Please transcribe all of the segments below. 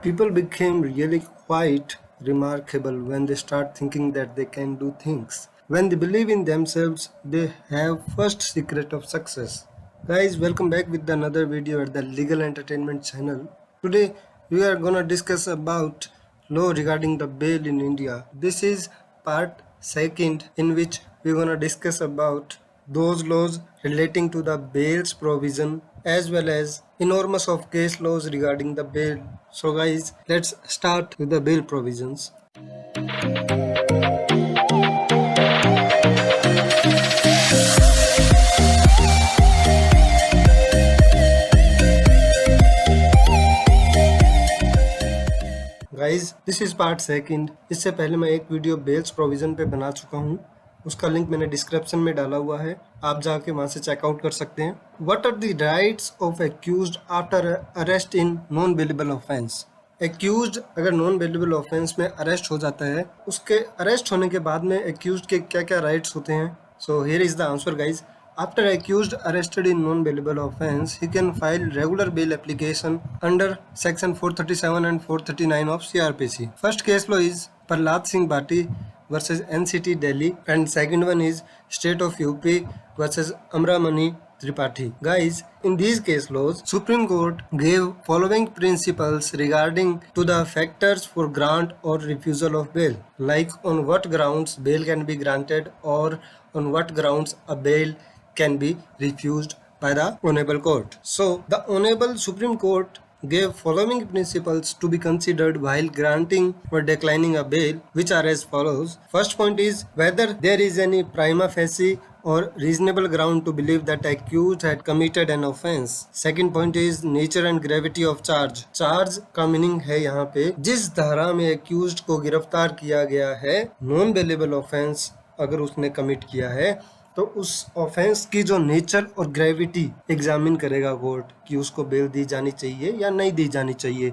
People became really quite remarkable when they start thinking that they can do things. When they believe in themselves, they have first secret of success. Guys, welcome back with another video at the Legal Entertainment channel. Today we are gonna discuss about law regarding the bail in India. This is part second in which we're gonna discuss about those laws relating to the bail's provision as well as enormous of case laws regarding the bail. So guys, let's start with the bail provisions. Guys this is part second. इससे पहले मैं एक video bells provision पे बना चुका हूँ, उसका link मैंने डिस्क्रिप्शन में डाला हुआ है, आप जाके वहां से चेकआउट कर सकते हैं। What are the rights of accused after arrest in non bailable offence. Accused अगर नॉन बेलेबल ऑफेंस में अरेस्ट हो जाता है, उसके अरेस्ट होने के बाद में एक्यूज्ड के क्या क्या राइट्स होते हैं। So here is the answer guys. After accused arrested in non-bailable offence, he can file regular bail application under section 437 and 439 of CRPC. First case law is Prahlad Singh Bhati versus NCT Delhi, and second one is State of UP versus Amramani Tripathi. Guys, in these case laws, Supreme Court gave following principles regarding to the factors for grant or refusal of bail, like on what grounds bail can be granted or on what grounds a bail can be refused by the Honorable Court. So, the Honorable Supreme Court gave following principles to be considered while granting or declining a bail, which are as follows. First point is whether there is any prima facie or reasonable ground to believe that accused had committed an offense. Second point is nature and gravity of charge. Charge का meaning है यहाँ पे जिस धारा में accused को गिरफ्तार किया गया है, नॉन बेलेबल ऑफेंस अगर उसने कमिट किया है तो उस ऑफेंस की जो नेचर और ग्रेविटी एग्जामिन करेगा कोर्ट कि उसको बेल दी जानी चाहिए या नहीं दी जानी चाहिए।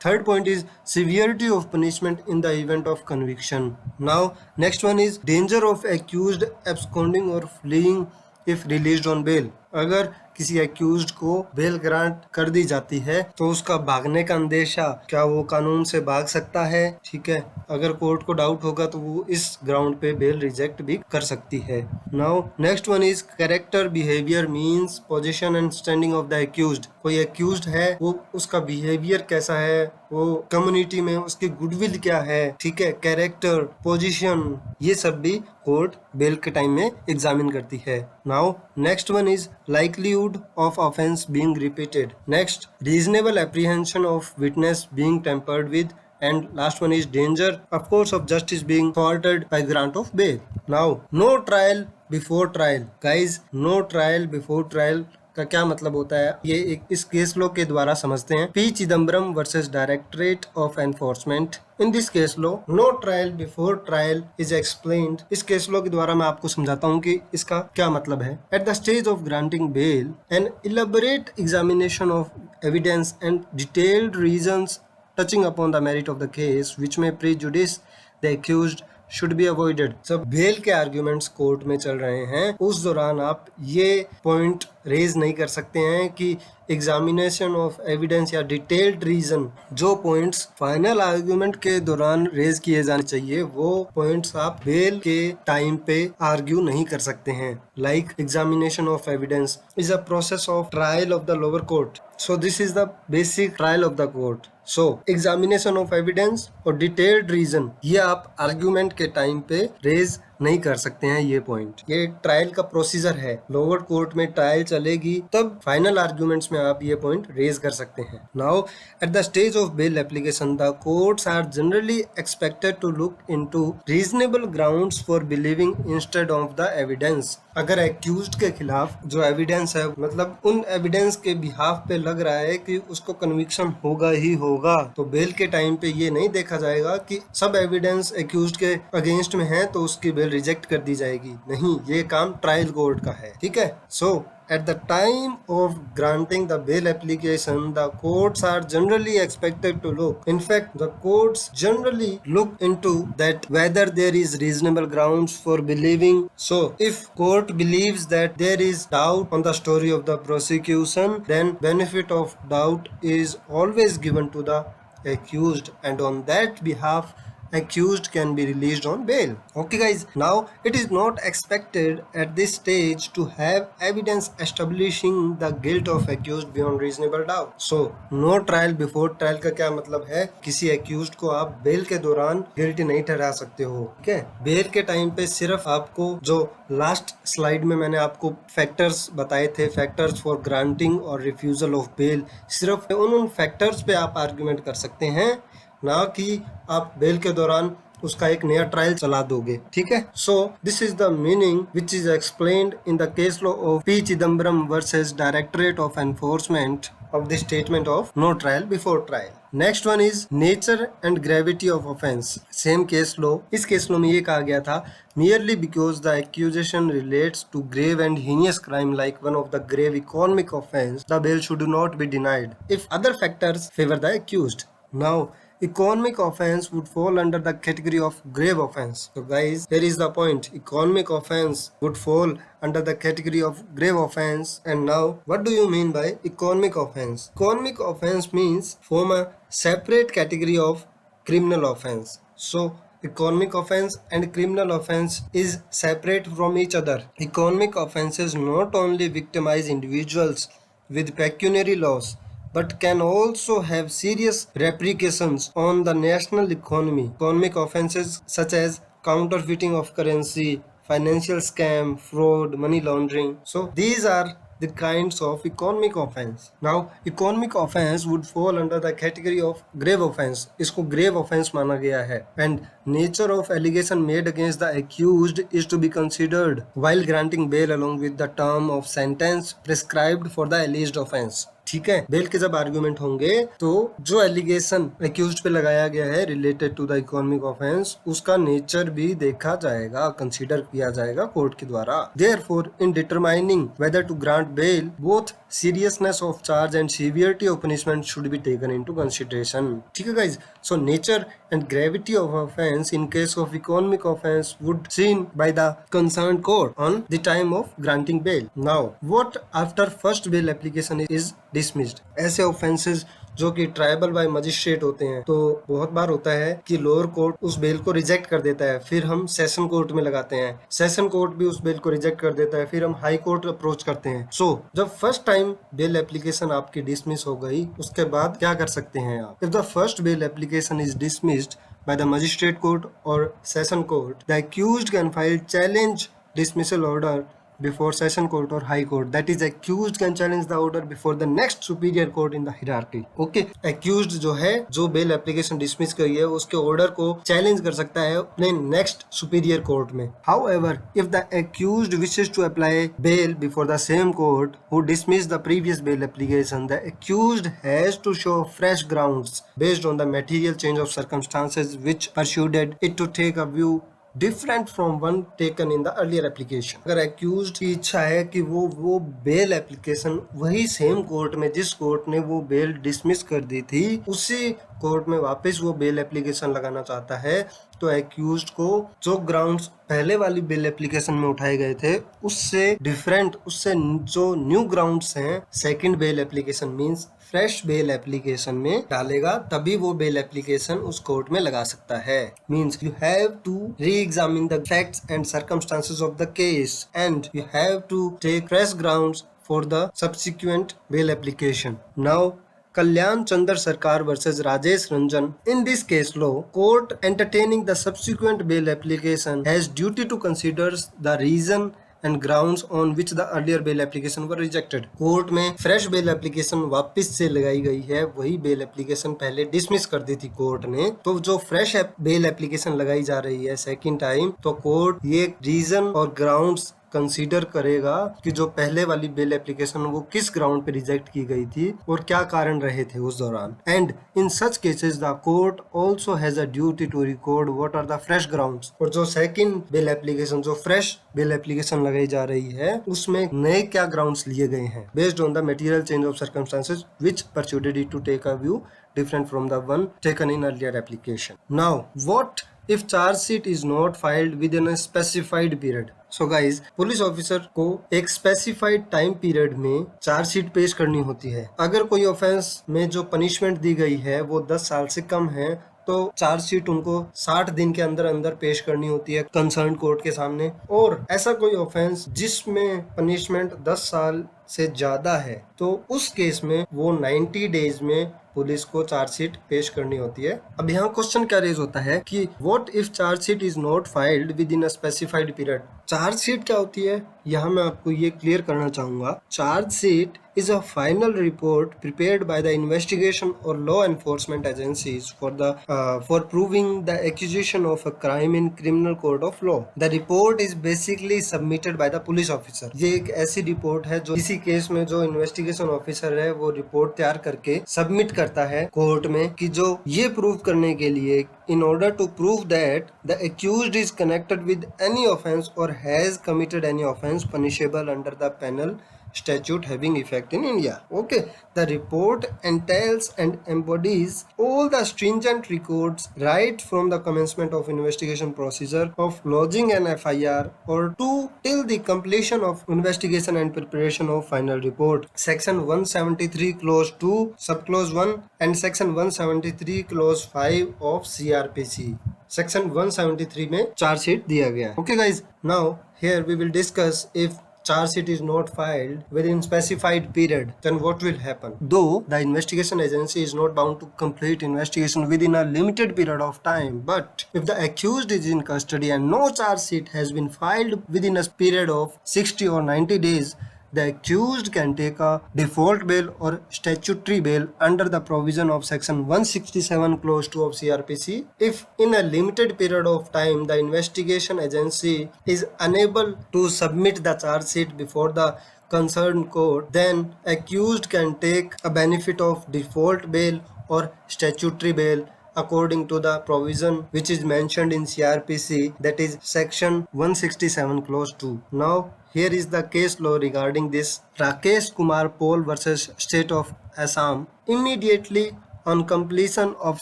Third point is severity of punishment in the event of conviction. Now next one is danger of accused absconding और fleeing if released on bail. अगर किसी एक्यूज्ड को बेल ग्रांट कर दी जाती है तो उसका भागने का अंदेशा, क्या वो कानून से भाग सकता है? ठीक है, अगर कोर्ट को डाउट होगा तो वो इस ग्राउंड पे बेल रिजेक्ट भी कर सकती है। Now next one is character behaviour means position and standing of the accused. कोई एक्यूज्ड है, वो उसका बिहेवियर कैसा है, वो कम्युनिटी में उसकी गुडविल क्या है, ठीक है, कैरेक्टर, पोजीशन, ये सब भी कोर्ट बेल के टाइम में एग्जामिन करती है। Now next one is likelihood of offense being repeated. Next, reasonable apprehension of witness being tampered with, and last one is danger of course of justice being thwarted by grant of bail. Now, no trial before trial. Guys, no trial before trial का क्या मतलब होता है, ये एक इस case law के द्वारा समझते हैं। P Chidambaram versus directorate of enforcement. In this case law no trial before trial is explained. इस केस लॉ के द्वारा मैं आपको समझाता हूँ कि इसका क्या मतलब है। At the stage of granting bail, an elaborate examination of evidence and detailed reasons touching upon the merit of the case which may prejudice the accused should be avoided. जब बेल के आर्ग्यूमेंट्स कोर्ट में चल रहे हैं उस दौरान आप ये पॉइंट रेज नहीं कर सकते हैं कि एग्जामिनेशन ऑफ एविडेंस या डिटेल्ड रीजन, जो पॉइंट्स फाइनल आर्ग्यूमेंट के दौरान रेज किए जाने चाहिए वो पॉइंट्स आप बेल के टाइम पे आर्ग्यू नहीं कर सकते हैं। Like examination of evidence is a process of trial of the lower court, so this is the basic trial of the court. So examination of evidence और डिटेल्ड रीजन ये आप argument के time पे raise नहीं कर सकते हैं। ये पॉइंट, ये ट्रायल का प्रोसीजर है। लोअर कोर्ट में ट्रायल चलेगी तब फाइनल आर्ग्यूमेंट्स में आप ये पॉइंट रेज कर सकते हैं। Now at the stage of bail application the courts are generally expected to look into reasonable grounds for believing instead of the evidence. अगर एक्यूज्ड के खिलाफ जो एविडेंस है, मतलब उन एविडेंस के बिहाफ पे लग रहा है कि उसको कन्विक्शन होगा ही होगा, तो बेल के टाइम पे ये नहीं देखा जाएगा कि सब एविडेंस एक्यूज्ड के अगेंस्ट में है तो उसकी बेल रिजेक्ट कर दी जाएगी। नहीं, ये काम ट्रायल कोर्ट का है। ठीक है, सो at the time of granting the bail application, the courts are generally expected to look. In fact, the courts generally look into that whether there is reasonable grounds for believing. So, if court believes that there is doubt on the story of the prosecution, then benefit of doubt is always given to the accused, and on that behalf accused can be released on bail. Okay guys, now it is not expected at this stage to have evidence establishing the guilt of accused beyond reasonable doubt. So no trial before trial का क्या मतलब है, किसी accused को आप bell के दौरान guilty नहीं ठहरा सकते हो। ठीक है, बेल के टाइम पे सिर्फ आपको जो लास्ट स्लाइड में मैंने आपको फैक्टर्स बताए थे, फैक्टर्स फॉर ग्रांटिंग और रिफ्यूजल ऑफ बेल, सिर्फ उन फैक्टर्स पे आप आर्ग्यूमेंट कर सकते हैं, ना कि आप बेल के दौरान उसका एक नया ट्रायल चला दोगे। ठीक है, so this is the meaning which is explained in the case law of P Chidambaram versus directorate of enforcement of the statement of no trial before trial. Next one is nature and gravity of offense. Same case law. इस case law में ये कहा गया था, merely because the accusation relates to grave and heinous crime like one of the grave economic offense, the bail should not be denied if other factors favor the accused. Now economic offense would fall under the category of grave offense. So guys, here is the point, economic offense would fall under the category of grave offense. And now what do you mean by economic offense? Economic offense means form a separate category of criminal offense. So economic offense and criminal offense is separate from each other. Economic offenses not only victimize individuals with pecuniary loss but can also have serious repercussions on the national economy. Economic offenses such as counterfeiting of currency, financial scam, fraud, money laundering. So these are the kinds of economic offense. Now economic offense would fall under the category of grave offense. इसको grave offense माना गया है. And nature of allegation made against the accused is to be considered while granting bail along with the term of sentence prescribed for the alleged offense. ठीक है, bell के जब argument होंगे तो जो एलिगेशन एक्यूज्ड पे लगाया गया है related to the economic offence, उसका नेचर भी देखा जाएगा, कंसीडर किया जाएगा कोर्ट के द्वारा. Therefore in determining whether to grant bail, both seriousness of charge and severity of punishment should be taken into consideration. ठीक है guys, so nature and gravity of offense in case of economic offense would seen by the concerned court on the time of granting bail. Now what after first bail application is dismissed? ऐसे offenses जो कि tribal bye magistrate होते हैं, तो बहुत बार होता है कि लोअर कोर्ट उस बेल को रिजेक्ट कर देता है, फिर हम सेशन कोर्ट में लगाते हैं, सेशन कोर्ट भी उस बेल को रिजेक्ट कर देता है, फिर हम हाई कोर्ट अप्रोच करते हैं. सो जब फर्स्ट टाइम बेल एप्लीकेशन आपकी डिसमिस हो गई, उसके बाद क्या कर सकते हैं आप? If the first bail application is dismissed by the magistrate court or session court, the accused can file challenge dismissal order before session court or high court. That is, accused can challenge the order before the next superior court in the hierarchy. Okay, accused जो है, जो bail application dismiss करी है, उसके order को challenge कर सकता है अपने नेक्स्ट सुपीरियर कोर्ट में. However, if the accused wishes to apply bail before the same court who dismissed the previous bail application, the accused has to show fresh grounds based on the material change of circumstances which persuaded it to take a view different from one taken in the earlier application. अगर accused की इच्छा है कि वो bail application वही same court में जिस court ने वो बेल डिसमिस कर दी थी, उसी कोर्ट में वापस वो बेल एप्लीकेशन लगाना चाहता है, तो एक्यूज्ड को जो ग्राउंड्स पहले वाली बेल एप्लीकेशन में उठाए गए थे उससे डिफरेंट, उससे जो न्यू ग्राउंड्स हैं second bail application means fresh bail application में डालेगा, तभी वो बेल एप्लीकेशन उस कोर्ट में लगा सकता है. Means you have to reexamine the facts and circumstances of the case and you have to take fresh grounds for the subsequent bail application. Now Kalyan Chandra Sarkar versus Rajesh Ranjan. In this case law, court entertaining the subsequent bail application has duty to consider the reason and grounds on which the earlier bail application were rejected. Court में fresh bail application वापस से लगाई गई है, वही bail application पहले dismiss कर दी थी कोर्ट ने, तो जो फ्रेश बेल एप्लीकेशन लगाई जा रही है सेकंड टाइम, तो कोर्ट ये रीजन और ग्राउंड्स कंसीडर करेगा कि जो पहले वाली बेल एप्लीकेशन वो किस ग्राउंड पे रिजेक्ट की गई थी और क्या कारण रहे थे उस दौरान. And in such cases the court also has a duty to record what are the fresh grounds. और जो सेकंड बेल एप्लीकेशन, जो फ्रेश बेल एप्लीकेशन लगाई जा रही है, उसमें नए क्या ग्राउंड्स लिए गए हैं based on the material change of circumstances which persuaded it to take a view different from the one taken in earlier application. Now what if charge sheet is not filed within a specified period. So guys, police officer को एक specified time period में chargesheet पेश करनी होती है। अगर कोई offence में जो पनिशमेंट दी गई है वो 10 साल से कम है तो चार्जशीट उनको 60 दिन के अंदर अंदर पेश करनी होती है कंसर्न कोर्ट के सामने। और ऐसा कोई ऑफेंस जिसमें पनिशमेंट 10 साल से ज्यादा है तो उस केस में वो 90 डेज में पुलिस को चार्जशीट पेश करनी होती है। अब यहाँ क्वेश्चन क्या रेज होता है कि what if chargesheet is not filed with in a specified period. Chargesheet क्या होती है, यहाँ मैं आपको ये क्लियर करना चाहूंगा। Chargesheet is a final report prepared by the investigation or law enforcement agencies for proving the accusation of a crime in criminal court of law. The report is basically submitted by the police officer. ये एक ऐसी report है जो इसी case में जो investigation officer है वो रिपोर्ट तैयार करके सबमिट करता है कोर्ट में कि जो ये प्रूव करने के लिए in order to prove that the accused is connected with any offense or has committed any offense punishable under the penal statute having effect in India. Okay, the report entails and embodies all the stringent records right from the commencement of investigation procedure of lodging an FIR or till the completion of investigation and preparation of final report. Section 173 clause 2 subclause 1 and section 173 clause 5 of CRPC. Section 173 में chargesheet दिया गया है। Okay guys, now here we will discuss if charge sheet is not filed within specified period, then what will happen? Though the investigation agency is not bound to complete investigation within a limited period of time, but if the accused is in custody and no charge sheet has been filed within a period of 60 or 90 days, the accused can take a default bail or statutory bail under the provision of section 167 clause 2 of CRPC. If in a limited period of time the investigation agency is unable to submit the charge sheet before the concerned court, then accused can take a benefit of default bail or statutory bail according to the provision which is mentioned in CRPC, that is section 167 clause 2. Now here is the case law regarding this. Rakesh Kumar Paul versus State of Assam. Immediately on completion of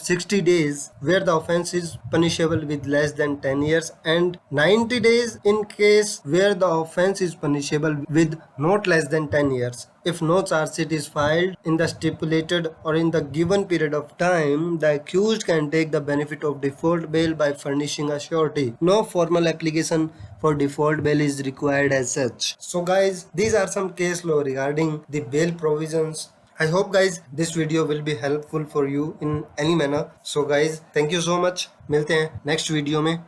60 days where the offense is punishable with less than 10 years and 90 days in case where the offense is punishable with not less than 10 years. If no charge sheet is filed in the stipulated or in the given period of time, the accused can take the benefit of default bail by furnishing a surety. No formal application for default bail is required as such. So guys, these are some case law regarding the bail provisions. I hope guys this video will be helpful for you in any manner. So guys, thank you so much. मिलते हैं next video में.